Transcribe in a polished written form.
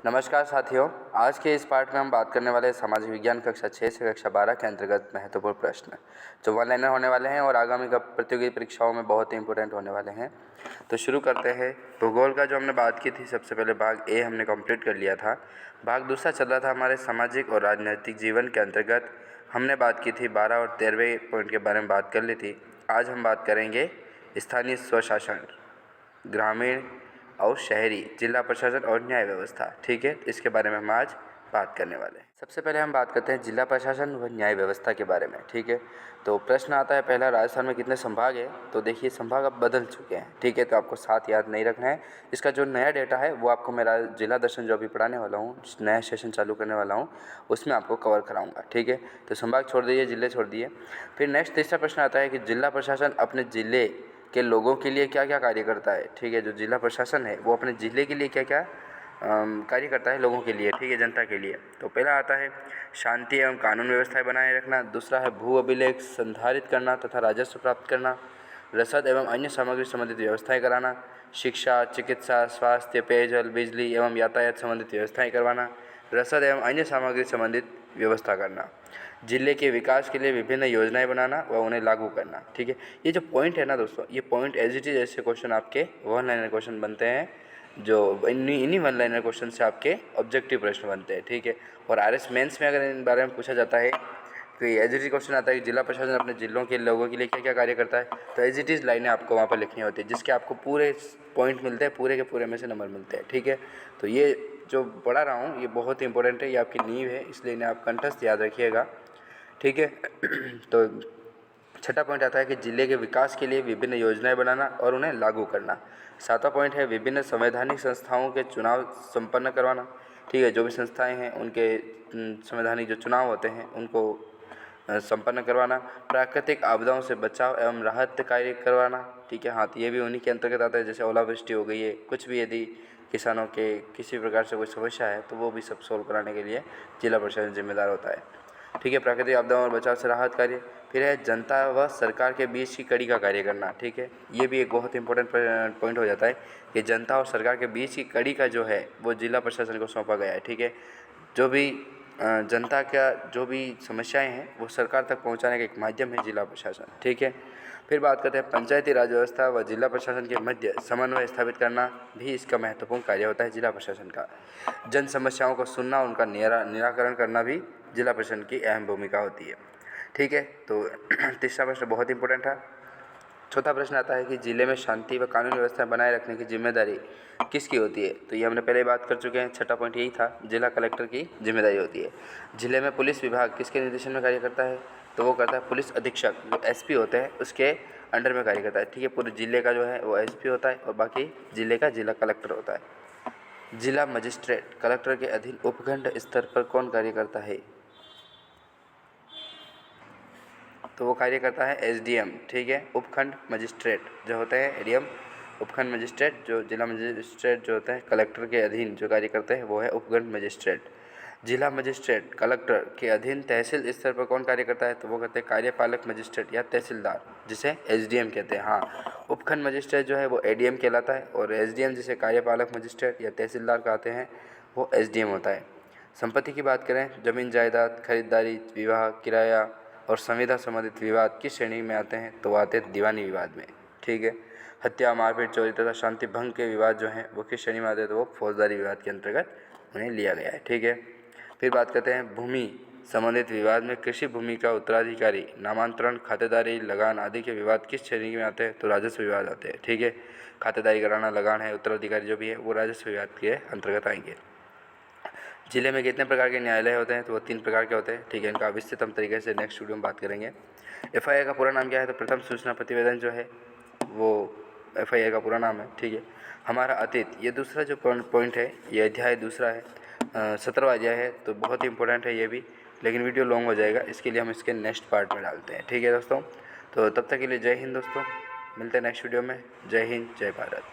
नमस्कार साथियों, आज के इस पार्ट में हम बात करने वाले हैं सामाजिक विज्ञान कक्षा 6 से कक्षा 12 के अंतर्गत महत्वपूर्ण प्रश्न जो वन लाइनर होने वाले हैं और आगामी प्रतियोगी परीक्षाओं में बहुत ही इंपॉर्टेंट होने वाले हैं। तो शुरू करते हैं। भूगोल का जो हमने बात की थी, सबसे पहले भाग ए हमने कंप्लीट कर लिया था। भाग दूसरा चल रहा था हमारे सामाजिक और राजनीतिक जीवन के अंतर्गत। हमने बात की थी 12 और 13वें पॉइंट के बारे में बात कर ली थी। आज हम बात करेंगे स्थानीय स्वशासन, ग्रामीण और शहरी, जिला प्रशासन और न्याय व्यवस्था। ठीक है, इसके बारे में हम आज बात करने वाले हैं। सबसे पहले हम बात करते हैं जिला प्रशासन व न्याय व्यवस्था के बारे में। ठीक है, तो प्रश्न आता है पहला, राजस्थान में कितने संभाग है? तो देखिए संभाग अब बदल चुके हैं। ठीक है, तो आपको 7 याद नहीं रखना है। इसका जो नया डेटा है वो आपको मेरा जिला दर्शन जो अभी पढ़ाने वाला हूँ, नया सेशन चालू करने वाला हूँ, उसमें आपको कवर कराऊंगा। ठीक है, तो संभाग छोड़ दीजिए, जिले छोड़ दिए। फिर नेक्स्ट तीसरा प्रश्न आता है कि जिला प्रशासन अपने जिले के लोगों के लिए क्या क्या कार्य करता है। ठीक है, जो जिला प्रशासन है वो अपने ज़िले के लिए क्या क्या कार्य करता है लोगों के लिए, ठीक है, जनता के लिए। तो पहला आता है शांति एवं कानून व्यवस्थाएं बनाए रखना। दूसरा है भू अभिलेख संधारित करना तथा राजस्व प्राप्त करना। रसद एवं अन्य सामग्री संबंधित व्यवस्थाएं कराना। शिक्षा, चिकित्सा, स्वास्थ्य, पेयजल, बिजली एवं यातायात संबंधित व्यवस्थाएं करवाना। रसद एवं अन्य सामग्री संबंधित व्यवस्था करना। जिले के विकास के लिए विभिन्न योजनाएं बनाना व उन्हें लागू करना। ठीक है, ये जो पॉइंट है ना दोस्तों, ये पॉइंट एज इट इज ऐसे क्वेश्चन आपके वन लाइनर क्वेश्चन बनते हैं, जो इन्हीं वन लाइनर क्वेश्चन से आपके ऑब्जेक्टिव प्रश्न बनते हैं। ठीक है, और RS मेंस में अगर इन बारे में पूछा जाता है तो एज इट इज क्वेश्चन आता है कि जिला प्रशासन अपने जिलों के लोगों के लिए क्या क्या कार्य करता है, तो एज इट इज लाइनें आपको वहाँ पर लिखनी होती है, जिसके आपको पूरे पॉइंट मिलते हैं, पूरे के पूरे में से नंबर मिलते हैं। ठीक है, तो ये जो पढ़ा रहा हूँ ये बहुत ही इंपॉर्टेंट है, ये आपकी नींव है, इसलिए इन्हें आप कंठस्थ याद रखिएगा। ठीक है, तो छठा पॉइंट आता है कि जिले के विकास के लिए विभिन्न योजनाएं बनाना और उन्हें लागू करना। सातवां पॉइंट है विभिन्न संवैधानिक संस्थाओं के चुनाव संपन्न करवाना। ठीक है, जो भी संस्थाएं हैं उनके संवैधानिक जो चुनाव होते हैं उनको संपन्न करवाना। प्राकृतिक आपदाओं से बचाव एवं राहत कार्य करवाना। ठीक है, हाँ, तो ये भी उन्हीं के अंतर्गत आता है। जैसे ओलावृष्टि हो गई है, कुछ भी यदि किसानों के किसी प्रकार से कोई समस्या है तो वो भी सब सोल्व कराने के लिए जिला प्रशासन जिम्मेदार होता है। ठीक है, प्राकृतिक आपदाओं और बचाव से राहत कार्य। फिर है जनता व सरकार के बीच की कड़ी का कार्य करना। ठीक है, ये भी एक बहुत इंपॉर्टेंट पॉइंट हो जाता है कि जनता और सरकार के बीच की कड़ी का जो है वो जिला प्रशासन को सौंपा गया है। ठीक है, जो भी जनता का जो भी समस्याएं हैं वो सरकार तक पहुंचाने का एक माध्यम है जिला प्रशासन। ठीक है, फिर बात करते हैं पंचायती राज व्यवस्था व जिला प्रशासन के मध्य समन्वय स्थापित करना भी इसका महत्वपूर्ण कार्य होता है जिला प्रशासन का। जन समस्याओं को सुनना, उनका निराकरण करना भी जिला प्रशासन की अहम भूमिका होती है। ठीक है, तो तीसरा प्रश्न बहुत इंपॉर्टेंट था। चौथा प्रश्न आता है कि जिले में शांति व कानून व्यवस्था बनाए रखने की जिम्मेदारी किसकी होती है? तो ये हमने पहले बात कर चुके हैं। छठा पॉइंट यही था, जिला कलेक्टर की जिम्मेदारी होती है। जिले में पुलिस विभाग किसके निर्देशन में कार्य करता है? तो वो करता है पुलिस अधीक्षक, जो SP होते हैं उसके अंडर में कार्य करता है। ठीक है, पूरे जिले का जो है वो SP होता है और बाकी जिले का जिला कलेक्टर होता है। जिला मजिस्ट्रेट कलेक्टर के अधीन उपखंड स्तर पर कौन कार्य करता है? तो वो कार्य करता है SDM। ठीक है, उपखंड मजिस्ट्रेट जो होते हैं ADM, उपखंड मजिस्ट्रेट, जो जिला मजिस्ट्रेट जो होते हैं कलेक्टर के अधीन जो कार्य करते हैं वो है उपखंड मजिस्ट्रेट। जिला मजिस्ट्रेट कलेक्टर के अधीन तहसील स्तर पर कौन कार्य करता है? तो वो कहते हैं कार्यपालक मजिस्ट्रेट या तहसीलदार, जिसे SDM कहते हैं। हाँ, उपखंड मजिस्ट्रेट जो है वो ADM कहलाता है और SDM जिसे कार्यपालक मजिस्ट्रेट या तहसीलदार कहते हैं वो SDM होता है। संपत्ति की बात करें, जमीन जायदाद, खरीदारी, विवाह, किराया और संविदा संबंधित विवाद किस श्रेणी में आते हैं? तो वो आते हैं दीवानी विवाद में। ठीक है, हत्या, मारपीट, चोरी तथा शांति भंग के विवाद जो हैं वो किस श्रेणी में आते हैं? तो वो फौजदारी विवाद के अंतर्गत उन्हें लिया गया है। ठीक है, फिर बात करते हैं भूमि संबंधित विवाद में कृषि भूमि का उत्तराधिकारी, नामांतरण, खातेदारी, लगान आदि के विवाद किस श्रेणी में आते हैं? तो राजस्व विवाद आते हैं। ठीक है, खातेदारी कराना, लगान है, उत्तराधिकारी जो भी है वो राजस्व विवाद के अंतर्गत आएंगे। जिले में कितने प्रकार के न्यायालय होते हैं? तो वो 3 प्रकार के होते हैं। ठीक है, इनका विस्तृत हम तरीके से नेक्स्ट वीडियो में बात करेंगे। FIR का पूरा नाम क्या है? तो प्रथम सूचना प्रतिवेदन जो है वो FIR का पूरा नाम है। ठीक है, हमारा अतीत, ये दूसरा जो पॉइंट है, ये अध्याय दूसरा है, 17वां अध्याय है, तो बहुत ही इंपॉर्टेंट है ये भी, लेकिन वीडियो लॉन्ग हो जाएगा, इसके लिए हम इसके नेक्स्ट पार्ट में डालते हैं। ठीक है दोस्तों, तो तब तक के लिए जय हिंद दोस्तों, मिलते हैं नेक्स्ट वीडियो में। जय हिंद, जय भारत।